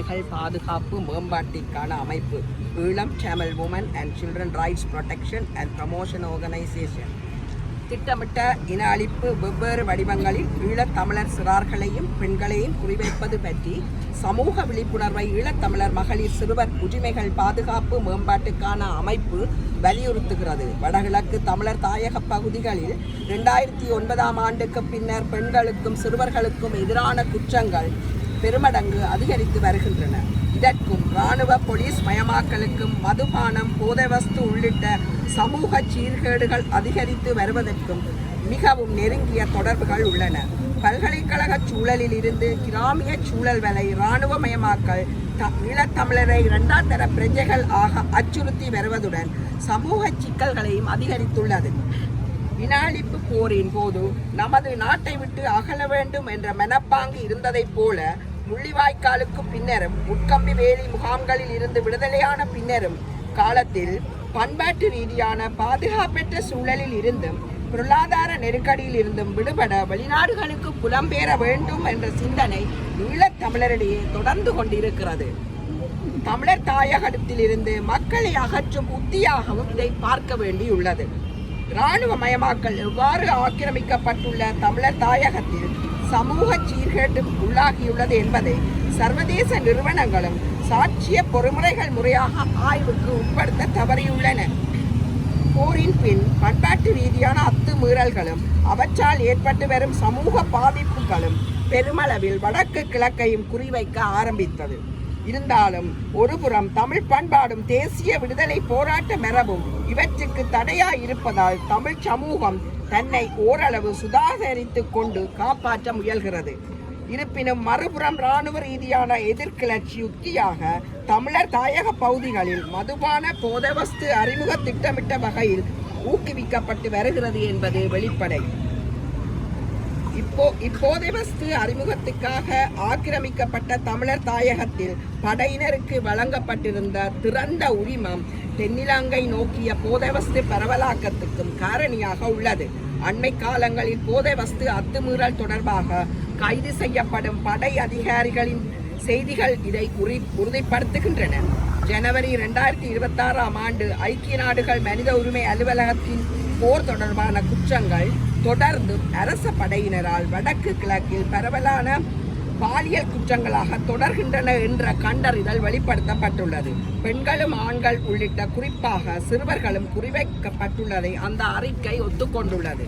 உரிமைகள் பாதுகாப்பு மேம்பாட்டிற்கான அமைப்பு Eelam Tamil woman and children rights protection and promotion organisation திட்டமிட்ட இன அழிப்பு வெவ்வேறு வடிவங்களில் ஈழத்தமிழர் சிறார்களையும் பெண்களையும் குறிவைப்பது பற்றி சமூக விழிப்புணர்வை ஈழத்தமிழர் மகளிர் சிறுவர் உரிமைகள் பாதுகாப்பு மேம்பாட்டுக்கான அமைப்பு வலியுறுத்துகிறது. வடகிழக்கு தமிழர் தாயக பகுதிகளில் 2009ஆம் ஆண்டுக்கு பின்னர் பெண்களுக்கும் சிறுவர்களுக்கும் எதிரான குற்றங்கள் பெருமடங்கு அதிகரித்து வருகின்றன. இதற்கும் இராணுவ போலீஸ் மயமாக்கலுக்கும் மதுபானம் போதைவஸ்து உள்ளிட்ட சமூக சீர்கேடுகள் அதிகரித்து வருவதற்கும் மிகவும் நெருங்கிய தொடர்புகள் உள்ளன. பல்கலைக்கழக சூழலில் இருந்து கிராமிய சூழல் வரை இராணுவமயமாக்கல் ஈழத்தமிழரை இரண்டாம் தர பிரஜைகள் ஆக அச்சுறுத்தி வருவதுடன் சமூக சிக்கல்களையும் அதிகரித்துள்ளது. இன அழிப்பு போரின் போது நமது நாட்டை விட்டு அகல வேண்டும் என்ற மனப்பாங்கு இருந்ததைப் போல முள்ளிவாய்க்காலுக்கு பின்னரும் உட்கம்பி வேலி முகாம்களில் இருந்து விடுதலையான பின்னரும் காலத்தில் பண்பாட்டு ரீதியான பாதுகாப்பற்ற சூழலில் இருந்தும் பொருளாதார நெருக்கடியில் இருந்தும் விடுபட வெளிநாடுகளுக்கு புலம்பெயர வேண்டும் என்ற சிந்தனை ஈழத்தமிழரிடையே தொடர்ந்து கொண்டிருக்கிறது. தமிழர் தாயகத்தில் இருந்து மக்களை அகற்றும் உத்தியாகவும் இதை பார்க்க வேண்டியுள்ளது. இராணுவமயமாக்கல் எவ்வாறு ஆக்கிரமிக்கப்பட்டுள்ள தமிழர் தாயகத்தில் சமூக சீர்கேட்டு உள்ளாகியுள்ளது என்பதை சர்வதேச நிறுவனங்களும் சாட்சிய பொறுமுறைகள் முறையாக ஆய்வுக்கு உட்படுத்த தவறியுள்ளன. போரின் பின் பண்பாட்டு ரீதியான அத்துமீறல்களும் அவற்றால் ஏற்பட்டு வரும் சமூக பாதிப்புகளும் பெருமளவில் வடக்கு கிழக்கையும் குறிவைக்க ஆரம்பித்தது. இருந்தாலும் ஒருபுறம் தமிழ் பண்பாடும் தேசிய விடுதலை போராட்ட மரபும் இவற்றுக்கு தடையாய் இருப்பதால் தமிழ் சமூகம் தன்னை ஓரளவு சுதாகரித்துக் கொண்டு காப்பாற்ற முயல்கிறது. இருப்பினும் மறுபுறம் இராணுவ ரீதியான எதிர்கிளர்ச்சி உத்தியாக தமிழர் தாயக பகுதிகளில் மதுபான போதைவஸ்து அறிமுக திட்டமிட்ட வகையில் ஊக்குவிக்கப்பட்டு வருகிறது என்பது வெளிப்படை. இப்போதைவஸ்து அறிமுகத்துக்காக ஆக்கிரமிக்கப்பட்ட தமிழர் தாயகத்தில் படையினருக்கு வழங்கப்பட்டிருந்த திறந்த உரிமம் தென்னிலங்கை நோக்கிய போதைவஸ்து பரவலாக்கத்துக்கும் காரணியாக உள்ளது. அண்மை காலங்களில் போதைவஸ்து அத்துமீறல் தொடர்பாக கைது செய்யப்படும் படை அதிகாரிகளின் செய்திகள் இதை உறுதிப்படுத்துகின்றன. ஜனவரி 2026ஆம் ஆண்டு ஐக்கிய நாடுகள் மனித உரிமை அலுவலகத்தின் போர் தொடர்பான குற்றங்கள் தொடர்ந்து அரச படையினரால் வடக்கு கிழக்கில் பரவலான பாலியல் குற்றங்களாக தொடர்கின்றன என்ற கண்டறிதல் வெளிப்படுத்தப்பட்டுள்ளது. பெண்களும் ஆண்கள் உள்ளிட்ட குறிப்பாக சிறுவர்களும் குறிவைக்கப்பட்டுள்ளதை அந்த அறிக்கை ஒத்துக்கொண்டுள்ளது.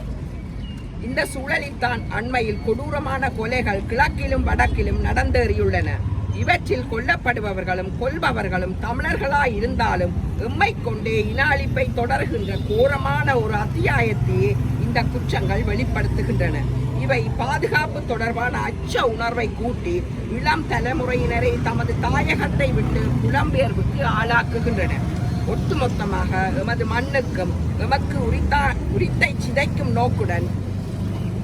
இந்த சூழலில் தான் அண்மையில் கொடூரமான கொலைகள் கிழக்கிலும் வடக்கிலும் நடந்தேறியுள்ளன. இவற்றில் கொல்லப்படுபவர்களும் கொல்பவர்களும் தமிழர்களாய் இருந்தாலும் எம்மை கொண்டே இன அழிப்பை தொடர்கின்ற கோரமான ஒரு அத்தியாயத்தையே இந்த குற்றங்கள் வெளிப்படுத்துகின்றன. இவை பாதுகாப்பு தொடர்பான அச்ச உணர்வை கூட்டி இளம் தலைமுறையினரை தமது தாயகத்தை விட்டு புலம்பெயர்வுக்கு ஆளாக்குகின்றன. ஒட்டுமொத்தமாக எமது மண்ணுக்கும் எமக்கு உரித்தை சிதைக்கும் நோக்குடன்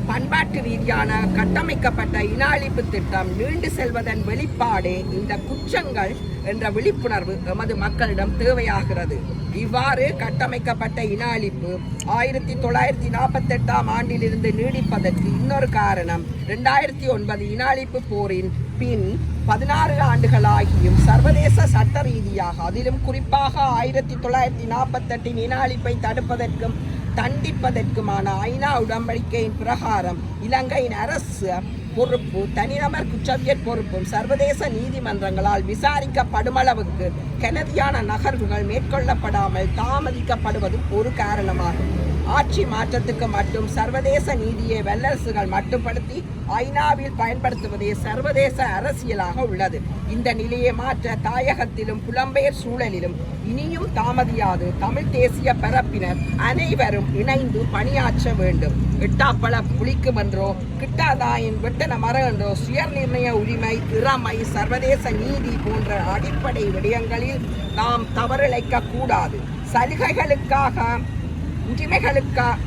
பண்பாட்டு ரீதியான கட்டமைக்கப்பட்ட இன அழிப்பு திட்டம் நீண்டு செல்வதன் வெளிப்பாடே இந்த குற்றங்கள் என்ற விழிப்புணர்வு எமது மக்களிடம் தேவையாகிறது. இவ்வாறு கட்டமைக்கப்பட்ட இன அழிப்பு 1948ஆம் ஆண்டிலிருந்து நீடிப்பதற்கு இன்னொரு காரணம் 2009 இன அழிப்பு போரின் பின் 16 ஆண்டுகளாகியும் சர்வதேச சட்ட ரீதியாக அதிலும் குறிப்பாக 1948 இன அழிப்பை தடுப்பதற்கும் தண்டிப்பதற்குமான ஐநா உடன்படிக்கையின் பிரகாரம் இலங்கையின் அரசு பொறுப்பு தனிநபர் குற்றவியல் பொறுப்பும் சர்வதேச நீதிமன்றங்களால் விசாரிக்கப்படுமளவுக்கு கனதியான நகர்வுகள் மேற்கொள்ளப்படாமல் தாமதிக்கப்படுவதும் ஒரு காரணமாகும். ஆட்சி மாற்றத்துக்கு மட்டும் சர்வதேச நீதியை வல்லரசுகள் மட்டுப்படுத்தி ஐநாவில் பயன்படுத்துவதே சர்வதேச அரசியலாக உள்ளது. இந்த நிலையை மாற்ற தாயகத்திலும் புலம்பெயர் சூழலிலும் இனியும் தாமதியாது தமிழ் தேசிய பரப்பினர் அனைவரும் இணைந்து பணியாற்ற வேண்டும். எட்டாப்பழ புளிக்கும் என்றோ கிட்டாதாயின் வெட்டன மரம் என்றோ சுயநிர்ணய உரிமை, இறமை, சர்வதேச நீதி போன்ற அடிப்படை விடயங்களில் நாம் தவறிழைக்க கூடாது. சலுகைகளுக்காக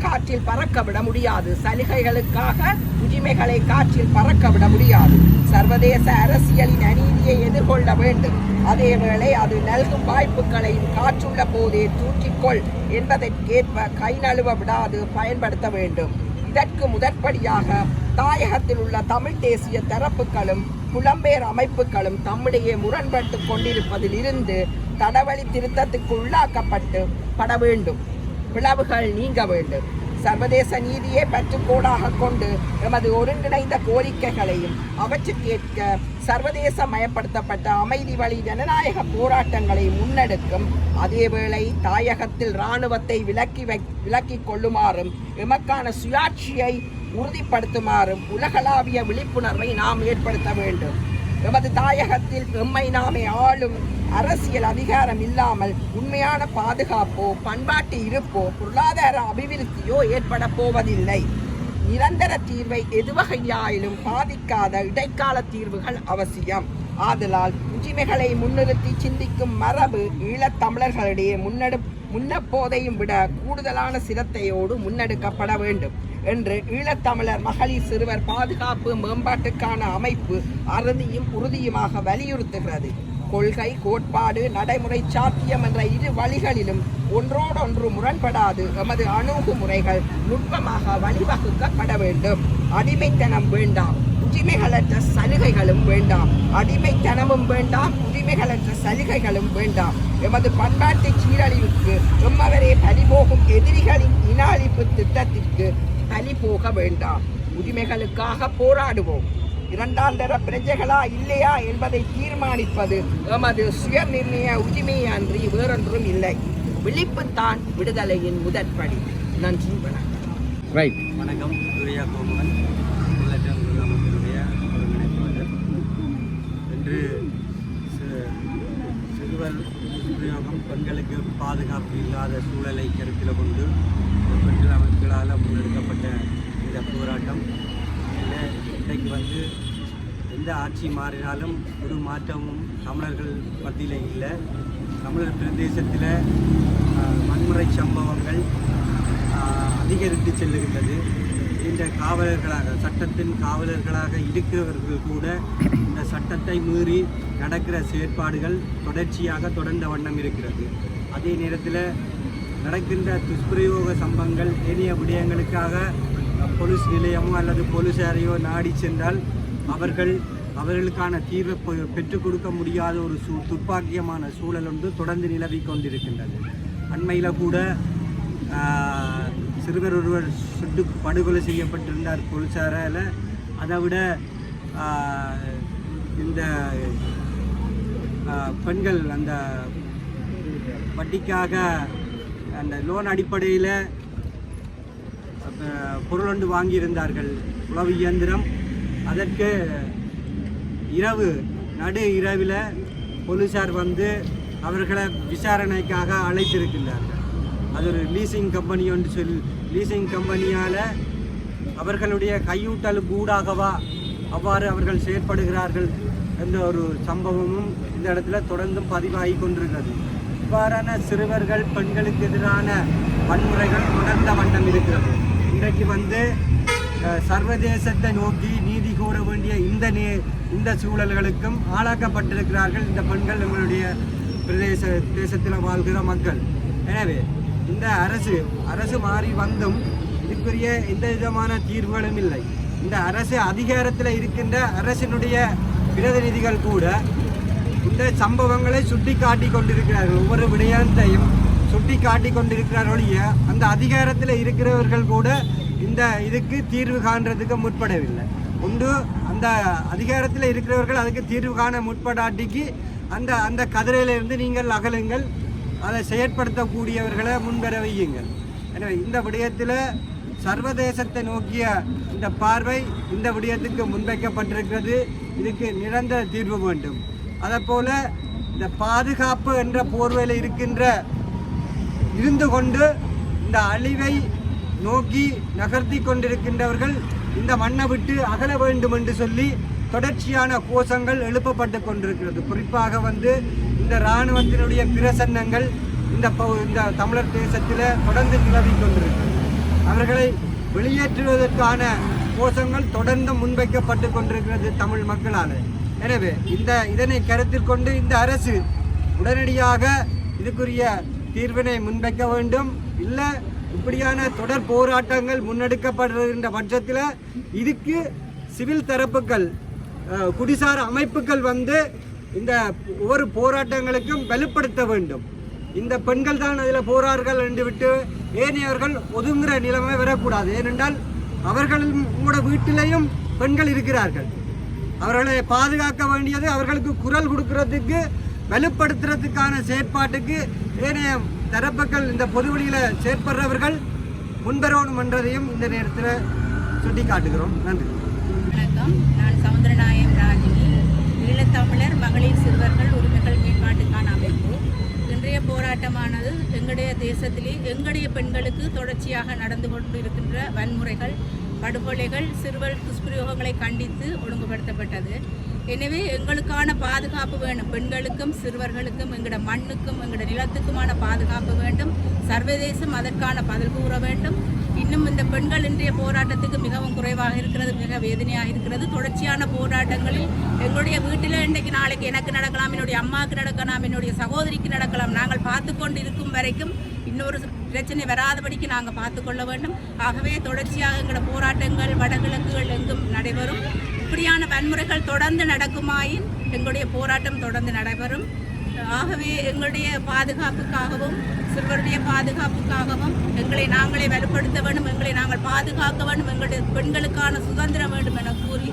காற்றில் பறக்கவிட முடியாது. சலுகைகளுக்காக உரிமைகளை காற்றில் பறக்கவிட முடியாது. சர்வதேச அரசியலின் அநீதியை எதிர்கொள்ள வேண்டும். அதேவேளை அது நல்கும் வாய்ப்புகளையும் காற்றுள்ள போதே தூற்றிக்கொள் என்பதற்கேற்ப கை நழுவ விடாது பயன்படுத்த வேண்டும். இதற்கு முதற்படியாக தாயகத்தில் உள்ள தமிழ் தேசிய தரப்புகளும் புலம்பெயர் அமைப்புகளும் தம்மிடையே முரண்பட்டு கொண்டிருப்பதில் இருந்து தடவழி திருத்தத்துக்கு உள்ளாக்கப்பட்டு பட வேண்டும். பிளவுகள் நீங்க வேண்டும். சர்வதேச நீதியை பற்றுக்கோடாக கொண்டு எமது ஒருங்கிணைந்த கோரிக்கைகளையும் அவற்றுக்கேற்க சர்வதேச மயப்படுத்தப்பட்ட அமைதி வழி ஜனநாயக போராட்டங்களை முன்னெடுக்கும் அதேவேளை தாயகத்தில் இராணுவத்தை விலக்கிக் கொள்ளுமாறும் எமக்கான சுயாட்சியை உறுதிப்படுத்துமாறும் உலகளாவிய விழிப்புணர்வை நாம் ஏற்படுத்த வேண்டும். எமது தாயகத்தில் எம்மை நாமே ஆளும் அரசியல் அதிகாரம் இல்லாமல் உண்மையான பாதுகாப்போ பண்பாட்டு இருப்போ பொருளாதார அபிவிருத்தியோ ஏற்பட போவதில்லை. நிரந்தர தீர்வை எதுவகையாயிலும் பாதிக்காத இடைக்கால தீர்வுகள் அவசியம். ஆதலால் உரிமைகளை முன்னிறுத்தி சிந்திக்கும் மரபு ஈழத்தமிழர்களிடையே முன்னப்போதையும் விட கூடுதலான சிரத்தையோடு முன்னெடுக்கப்பட வேண்டும் என்று ஈழத்தமிழர் மகளிர் சிறுவர் பாதுகாப்பு மேம்பாட்டுக்கான அமைப்பு அறுதியும் உறுதியுமாக வலியுறுத்துகிறது. கொள்கை, கோட்பாடு, நடைமுறை சாத்தியம் என்ற இரு வழிகளிலும் ஒன்றோடொன்று முரண்படாது எமது அணுகுமுறைகள் நுட்பமாக வழிவகுக்கப்பட வேண்டும். அடிமைத்தனம் வேண்டாம், உரிமைகளற்ற சலுகைகளும் வேண்டாம். அடிமைத்தனமும் வேண்டாம், உரிமைகளற்ற சலுகைகளும் வேண்டாம். எமது பண்பாட்டு சீரழிவுக்கு எம்மவரே பலிபோகும் எதிரிகளின் இன அழிப்பு திட்டத்திற்கு பலி போக வேண்டாம். உரிமைகளுக்காக போராடுவோம். இரண்டாம் தர பிரஜைகளா இல்லையா என்பதை தீர்மானிப்பது எமது சுய நிர்ணய உரிமையை அன்றி வேறொன்றும் இல்லை. விழிப்புத்தான் விடுதலையின் முதற்படி. நன்றி, வணக்கம். வணக்கம். சூர்யா கோமகன், அமைப்பினுடைய ஒருங்கிணைப்பாளர். இன்று சிறுவர் உபயோகம் பெண்களுக்கு பாதுகாப்பு இல்லாத சூழலை கருத்தில் கொண்டு பெண்கள் அமைப்புகளால் முன்னெடுக்கப்பட்ட இந்த போராட்டம் இன்றைக்கு எந்த ஆட்சி மாறினாலும் ஒரு மாற்றமும் தமிழர்கள் மத்தியில் இல்லை. தமிழர் பிரதேசத்தில் வன்முறை சம்பவங்கள் அதிகரித்து செல்லுகின்றது. இந்த காவலர்களாக, சட்டத்தின் காவலர்களாக இருக்கிறவர்கள் கூட இந்த சட்டத்தை மீறி நடக்கிற செயற்பாடுகள் தொடர்ச்சியாக தொடர்ந்த வண்ணம் இருக்கிறது. அதே நேரத்தில் நடக்கின்ற துஷ்பிரயோக சம்பவங்கள் ஏனைய விடயங்களுக்காக போலீஸ் நிலையமோ அல்லது போலீசாரையோ நாடி சென்றால் அவர்களுக்கான தீர்வை பெற்றுக் கொடுக்க முடியாத ஒரு துர்ப்பாக்கியமான சூழல் ஒன்று தொடர்ந்து நிலவி கொண்டிருக்கின்றது. அண்மையில் கூட சிறுவர் ஒருவர் சுட்டு படுகொலை செய்யப்பட்டிருந்தார் போலீசாரால். அதை விட இந்த பெண்கள் அந்த வட்டிக்காக அந்த லோன் அடிப்படையில் பொருள் ஒன்று வாங்கியிருந்தார்கள், உளவு இயந்திரம். அதற்கு நடு இரவில் போலீஸார் அவர்களை விசாரணைக்காக அழைத்திருக்கின்றார்கள். அது ஒரு லீசிங் கம்பெனி ஒன்று லீசிங் கம்பெனியால் அவர்களுடைய கையூட்டலுக்கு ஊடாகவா அவ்வாறு அவர்கள் செயற்படுகிறார்கள் என்ற ஒரு சம்பவமும் இந்த இடத்துல தொடர்ந்தும் பதிவாகி கொண்டிருக்கிறது. இவ்வாறான சிறுவர்கள், பெண்களுக்கு எதிரான வன்முறைகள் தொடர்ந்த வண்ணம் இருக்கிறது. இன்றைக்கு சர்வதேசத்தை நோக்கி நீதி கோர வேண்டிய இந்த சூழல்களுக்கும் ஆளாக்கப்பட்டிருக்கிறார்கள் இந்த பெண்கள், எங்களுடைய தேசத்தில் வாழ்கிற மக்கள். எனவே இந்த அரசு மாறி வந்தும் இதுக்குரிய எந்த விதமான தீர்வுகளும் இல்லை. இந்த அரசு அதிகாரத்தில் இருக்கின்ற அரசினுடைய பிரதிநிதிகள் கூட இந்த சம்பவங்களை சுட்டி காட்டி கொண்டிருக்கிறார்கள். ஒவ்வொரு விடயத்தையும் சுட்டி காட்டி கொண்டிருக்கிறார்கள். அந்த அதிகாரத்தில் இருக்கிறவர்கள் கூட இந்த இதுக்கு தீர்வு காண்றதுக்கு முற்படவில்லை. ஒன்று, அந்த அதிகாரத்தில் இருக்கிறவர்கள் அதுக்கு தீர்வு காண முற்படாட்டிக்கு அந்த கதிரையிலிருந்து நீங்கள் அகலுங்கள், அதை செயற்படுத்தக்கூடியவர்களை முன்வர வையுங்கள். எனவே இந்த விடயத்தில் சர்வதேசத்தை நோக்கிய இந்த பார்வை இந்த விடயத்துக்கு முன்வைக்கப்பட்டிருக்கிறது. இதுக்கு நிரந்தர தீர்வு வேண்டும். அதேபோல் இந்த பாதுகாப்பு என்ற போர்வையில் இருந்து கொண்டு இந்த அழிவை நோக்கி நகர்த்தி கொண்டிருக்கின்றவர்கள் இந்த மண்ணை விட்டு அகல வேண்டும் என்று சொல்லி தொடர்ச்சியான கோஷங்கள் எழுப்பப்பட்டு கொண்டிருக்கிறது. குறிப்பாக இந்த இராணுவத்தினுடைய பிரசன்னங்கள் இந்த தமிழர் தேசத்தில் தொடர்ந்து நிலவி கொண்டிருக்கிறது. அவர்களை வெளியேற்றுவதற்கான கோஷங்கள் தொடர்ந்து முன்வைக்கப்பட்டு கொண்டிருக்கிறது தமிழ் மக்களால். எனவே இதனை கருத்தில் கொண்டு இந்த அரசு உடனடியாக இதுக்குரிய தீர்வினை முன்வைக்க வேண்டும். இல்லை இப்படியான தொடர் போராட்டங்கள் முன்னெடுக்கப்படுகின்ற பட்சத்தில் இதுக்கு சிவில் தரப்புகள் குடிசார அமைப்புகள் வந்து இந்த ஒவ்வொரு போராட்டங்களுக்கும் வலுப்படுத்த வேண்டும். இந்த பெண்கள் தான் அதில் போரார்கள் என்று விட்டு ஏனையவர்கள் ஒதுங்குற நிலைமை வரக்கூடாது. ஏனென்றால் அவர்களோட வீட்டிலையும் பெண்கள் இருக்கிறார்கள். அவர்களை பாதுகாக்க வேண்டியது, அவர்களுக்கு குரல் கொடுக்கறதுக்கு வலுப்படுத்துறதுக்கான செயற்பாட்டுக்கு ஏனைய தரப்புகள் இந்த பொதுவெளியில் செயற்படுறவர்கள் முன்வரணும் என்றதையும் இந்த நேரத்தில் சுட்டி காட்டுகிறோம். நன்றி. வணக்கம். நான் சவுந்தரநாயம் ராஜினி, ஈழத்தமிழர் மகளிர் சிறுவர்கள் உரிமைகள் மேம்பாட்டுக்கான அமைப்பு. இன்றைய போராட்டமானது எங்களுடைய தேசத்திலே எங்களுடைய பெண்களுக்கு தொடர்ச்சியாக நடந்து கொண்டிருக்கின்ற வன்முறைகள், படுகொலைகள், சிறுவர் துஷ்பிரயோகங்களை கண்டித்து ஒழுங்குபடுத்தப்பட்டது. எனவே எங்களுக்கான பாதுகாப்பு வேணும். பெண்களுக்கும் சிறுவர்களுக்கும் எங்களோட மண்ணுக்கும் எங்களோட நிலத்துக்குமான பாதுகாப்பு வேண்டும். சர்வதேசம் அதற்கான பதில் கூற வேண்டும். இன்னும் இந்த பெண்கள் இன்றைய போராட்டத்துக்கு மிகவும் குறைவாக இருக்கிறது, மிக வேதனையாக இருக்கிறது. தொடர்ச்சியான போராட்டங்களில் எங்களுடைய வீட்டில் இன்றைக்கு நாளைக்கு எனக்கு நடக்கலாம், என்னுடைய அம்மாவுக்கு நடக்கலாம், என்னுடைய சகோதரிக்கு நடக்கலாம். நாங்கள் பார்த்து கொண்டு இருக்கும் வரைக்கும் இன்னொரு பிரச்சனை வராதபடிக்கு நாங்கள் பார்த்து கொள்ள வேண்டும். ஆகவே தொடர்ச்சியாக எங்களோட போராட்டங்கள் வடகிழக்குகள் எங்கும் நடைபெறும். இப்படியான வன்முறைகள் தொடர்ந்து நடக்குமாயின் எங்களுடைய போராட்டம் தொடர்ந்து நடைபெறும். ஆகவே எங்களுடைய பாதுகாப்புக்காகவும் சிறுவருடைய பாதுகாப்புக்காகவும் எங்களை நாங்களே வலுப்படுத்த வேண்டும், எங்களை நாங்கள் பாதுகாக்க வேண்டும், எங்களுடைய பெண்களுக்கான சுதந்திரம் வேண்டும் என கூறி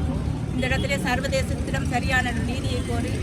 இந்த இடத்திலே சர்வதேசத்திடம் சரியான நீதியை கோரி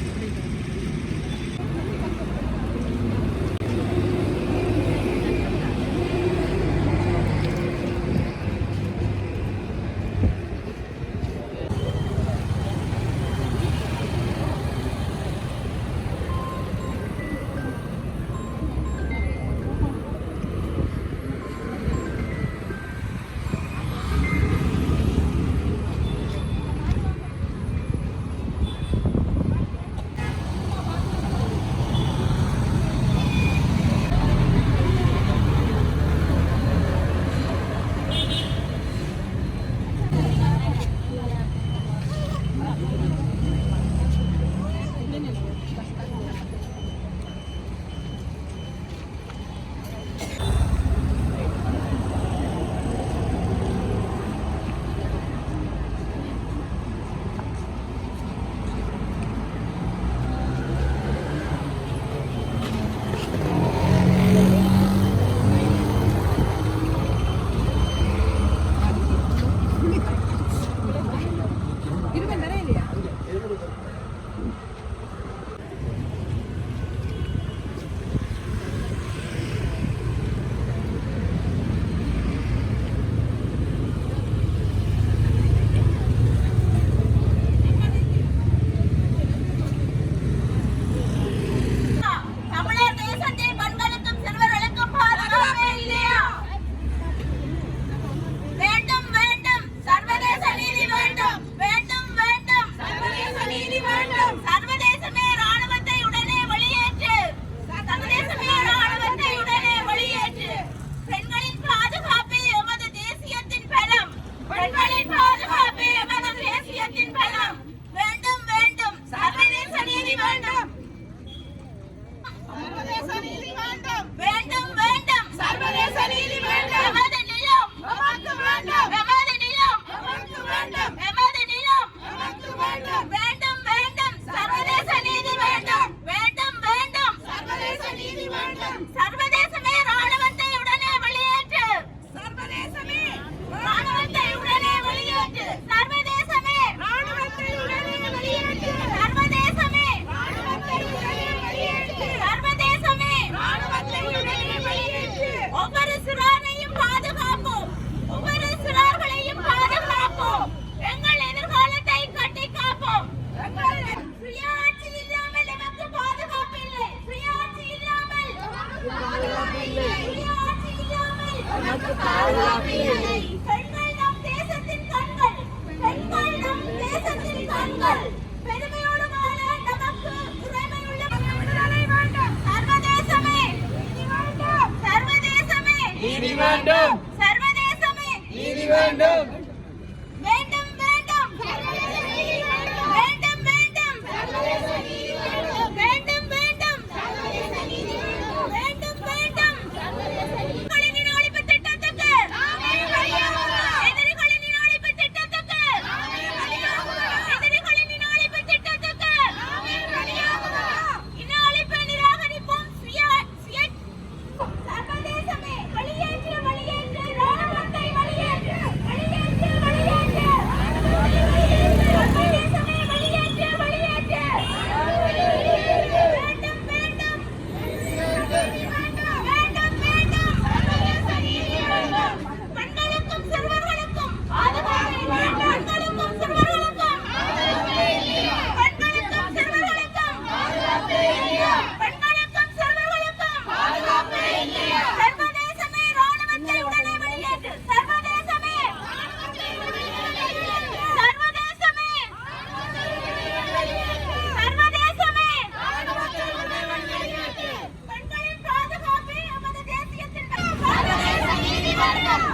வேண்டும். சர்வதேசமே நீதி வேண்டும். வேண்டும் வேண்டும். சர்வதேச நீதி வேண்டும். வேண்டும் வேண்டும். சர்வதேச நீதி வேண்டும். வேண்டும் வேண்டும். சர்வதேச நீதி வேண்டும். வேண்டும் வேண்டும். சர்வதேச நீதி. ஒழிப்பு திட்டத்தை Thank you.